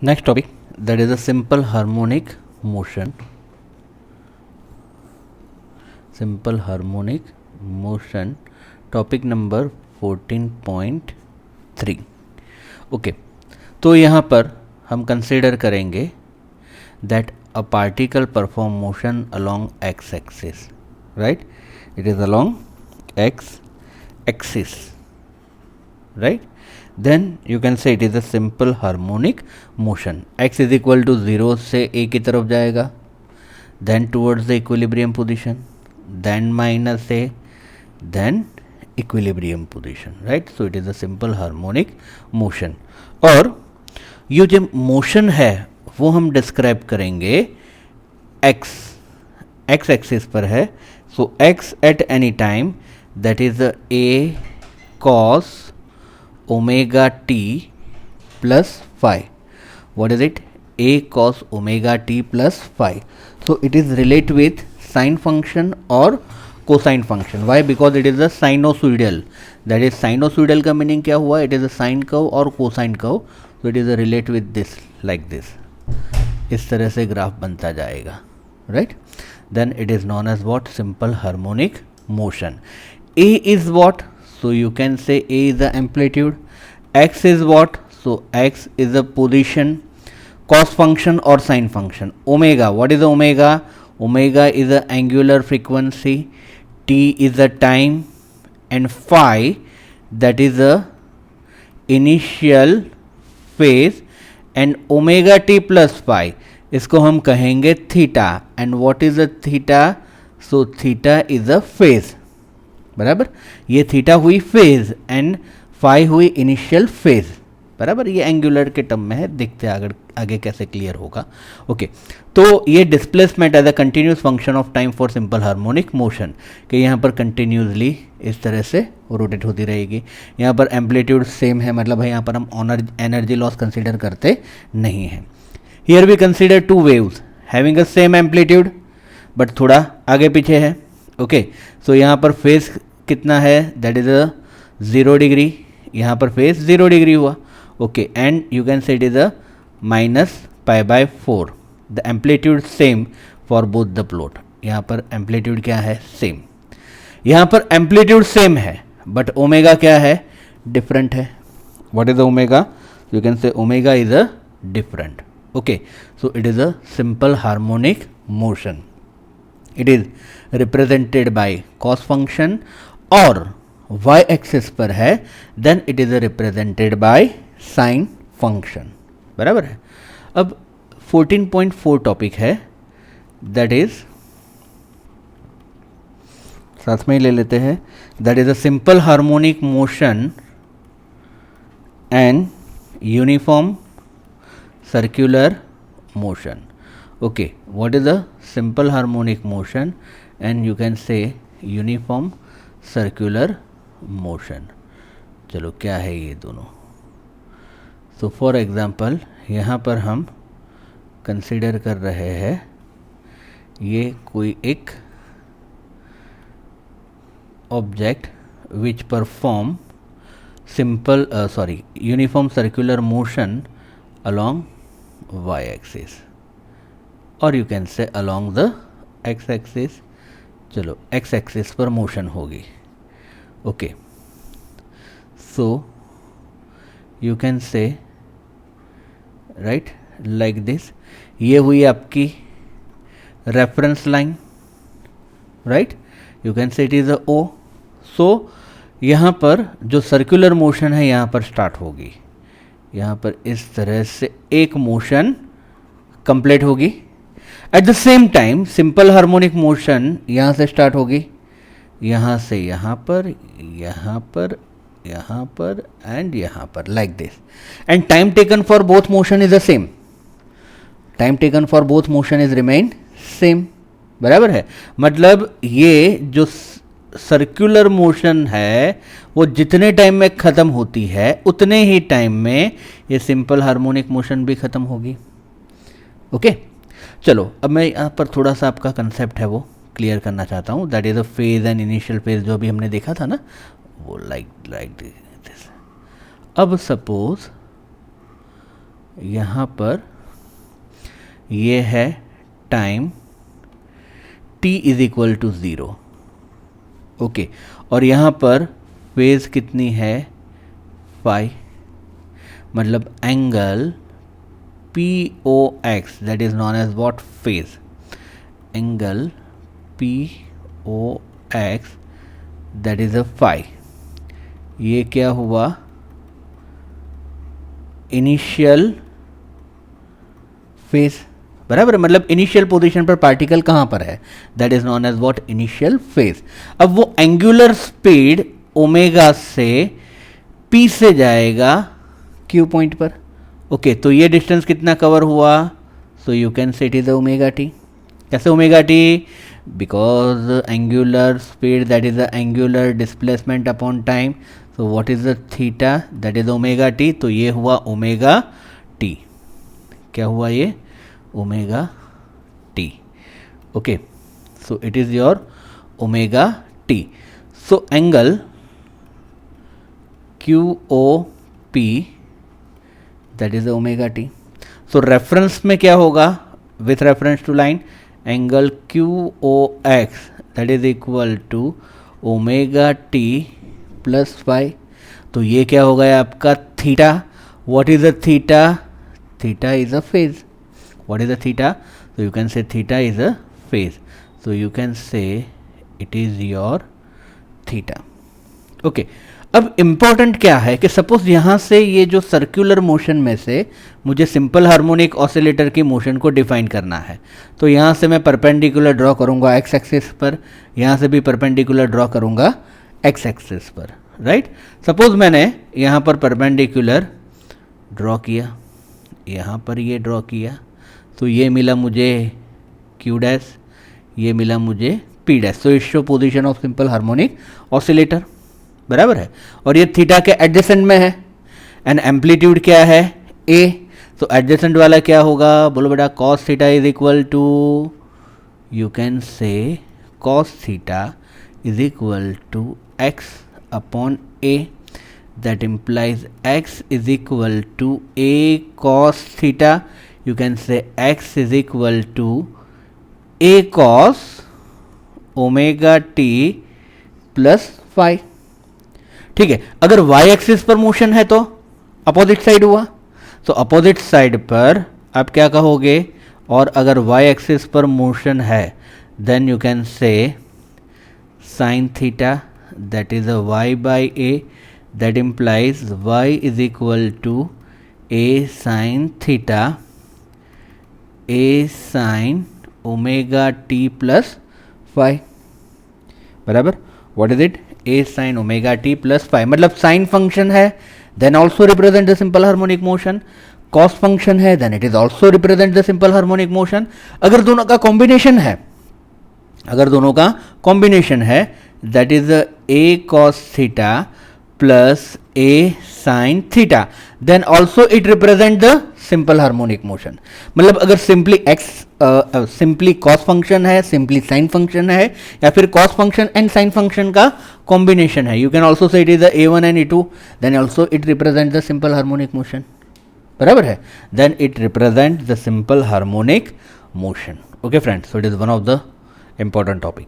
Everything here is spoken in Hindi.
Next topic, that is a simple harmonic motion. Simple harmonic motion, topic number 14.3. Okay, तो यहाँ पर हम कंसिडर करेंगे that a particle perform motion along x axis, right? It is along x axis, right? Then you can say it is a simple harmonic motion. X is equal to 0 से a की तरफ जाएगा, then towards the equilibrium position, then minus a, then equilibrium position, right? So it is a simple harmonic motion. और ये जो मोशन है वो हम डिस्क्राइब करेंगे x एक्सिस पर है. सो x at any time that is a cos omega t plus phi. What is it? A cos omega t plus phi. So it is relate with sine function or cosine function. Why? Because it is a sinusoidal. That is sinusoidal का मीनिंग क्या हुआ? It is a sine curve और cosine curve. So it is a relate with this like this. इस तरह से ग्राफ बनता जाएगा, right? Then it is known as what? Simple harmonic motion. A is what? So you can say A is the amplitude. X is what? So X is the position. Cos function or sine function. Omega, what is omega? Omega is the angular frequency. T is the time, and phi, that is the initial phase, and omega t plus phi, इसको हम कहेंगे theta. And what is a theta? So theta is a phase. बराबर, ये थीटा हुई फेज एंड फाई हुई इनिशियल फेज. बराबर, ये एंगुलर के टर्म में है, देखते हैं आगे कैसे क्लियर होगा. ओके, तो ये displacement as a continuous function of time for simple harmonic motion, कि यहाँ पर कंटिन्यूसली इस तरह से रोटेट होती रहेगी. यहाँ पर एम्पलीट्यूड सेम है, मतलब भाई यहाँ पर हम एनर्जी लॉस कंसिडर करते नहीं हैं. Here we consider two waves having a same amplitude but थोड़ा आगे पीछे है. ओके, सो यहाँ पर फेज कितना है? That is a 0 degree. यहाँ पर फेज 0 डिग्री हुआ. Okay, and you can say it is a -π/4. The amplitude same for both the plot. यहाँ पर एम्पलीट्यूड क्या है? सेम. यहाँ पर एम्पलीट्यूड सेम है बट ओमेगा क्या है? डिफरेंट है. What is omega? You can say omega is a different. Okay, so it is a simple harmonic motion. It is represented by cos function और y axis पर है, then it is represented by sine function. बराबर है. अब 14.4 टॉपिक है, that is साथ में ही ले लेते हैं. that is a simple harmonic motion and uniform circular motion. Okay, what is a simple harmonic motion and you can say uniform circular motion. चलो क्या है ये दोनों? So for example यहाँ पर हम कंसिडर कर रहे हैं ये कोई एक object which perform uniform circular motion along y axis or you can say along the x axis. चलो x axis पर मोशन होगी. ओके, सो यू कैन से राइट लाइक दिस. ये हुई आपकी reference line, right? You can say it is a O. सो यहाँ पर जो सर्कुलर मोशन है यहाँ पर स्टार्ट होगी. यहाँ पर इस तरह से एक मोशन कंप्लीट होगी. At the same time simple harmonic motion यहाँ से स्टार्ट होगी, यहाँ से यहाँ पर, यहाँ पर, यहाँ पर एंड यहाँ पर, like this. And time taken for both motion is the same. Time taken for both motion is remain same. बराबर है. मतलब ये जो सर्कुलर मोशन है वो जितने टाइम में ख़त्म होती है उतने ही टाइम में ये सिंपल हार्मोनिक मोशन भी ख़त्म होगी. ओके, चलो अब मैं यहाँ पर थोड़ा सा आपका कंसेप्ट है वो क्लियर करना चाहता हूँ. That is a phase and initial phase जो अभी हमने देखा था ना, वो लाइक दिस. अब सपोज यहाँ पर ये है time t is equal to 0, okay, और यहाँ पर फेज कितनी है, फाई, मतलब angle POX that is known as what, phase, angle POX that is a phi, ये क्या हुआ, इनिशियल फेज, बराबर, मतलब इनिशियल पोजीशन पर पार्टिकल कहां पर है, that is known as what, initial phase. अब वो एंगुलर स्पीड ओमेगा से P से जाएगा Q पॉइंट पर, ओके, तो ये डिस्टेंस कितना कवर हुआ, so you can say it is omega T. कैसे omega T, because angular speed that is the angular displacement upon time, so what is the theta, that is omega T, तो ये हुआ ओमेगा टी, क्या हुआ ये, omega T, okay, so it is your omega T. So angle QOP that is omega T. So reference में क्या होगा, with reference to line, angle QOX that is equal to omega t plus phi, तो ये क्या हो गया आपका theta. What is a theta, theta is a phase, what is the theta, so you can say theta is a phase, so you can say it is your theta, okay। अब इम्पॉर्टेंट क्या है कि सपोज यहाँ से ये जो सर्कुलर मोशन में से मुझे सिंपल हार्मोनिक ऑसिलेटर की मोशन को डिफाइन करना है, तो यहाँ से मैं परपेंडिकुलर ड्रॉ करूँगा एक्स एक्सिस पर, यहाँ से भी परपेंडिकुलर ड्रॉ करूँगा एक्स एक्सिस पर, राइट। सपोज मैंने यहाँ पर परपेंडिकुलर ड्रॉ किया, यहाँ पर ये ड्रॉ किया, तो ये मिला मुझे Q डैश, ये मिला मुझे P डैश, तो it show position of simple harmonic oscillator, बराबर है, और ये थीटा के एडजेसेंट में है, एंड एम्पलीट्यूड क्या है A, तो एडजेसेंट वाला क्या होगा, बोलो बेटा, cos theta is equal to, you can say cos theta is equal to x upon A, that implies x is equal to a cos theta, you can say x is equal to a cos omega t plus phi, ठीक है। अगर y एक्सिस पर मोशन है तो अपोजिट साइड हुआ, तो अपोजिट साइड पर आप क्या कहोगे, और अगर y एक्सिस पर मोशन है then you can say sin theta that is a y by a, that implies y is equal to a sin theta, a sin omega t plus phi, बराबर, what is it, a sin omega t plus phi, मतलब sin फंक्शन है then also represent the simple harmonic motion, cos function है then it is also represent the simple harmonic motion। अगर दोनों का कॉम्बिनेशन है, अगर दोनों का कॉम्बिनेशन है, that is a cos theta plus a sin theta, then also it represent the simple harmonic motion। मतलब अगर simply x simply cos function है, सिंपली sin फंक्शन है, या फिर cos function and sin function का कॉम्बिनेशन है, you can also say it is a1 and a2, then also it represent the simple harmonic motion, बराबर है, then it represent the simple harmonic motion, okay friends, so it is one of the important topic।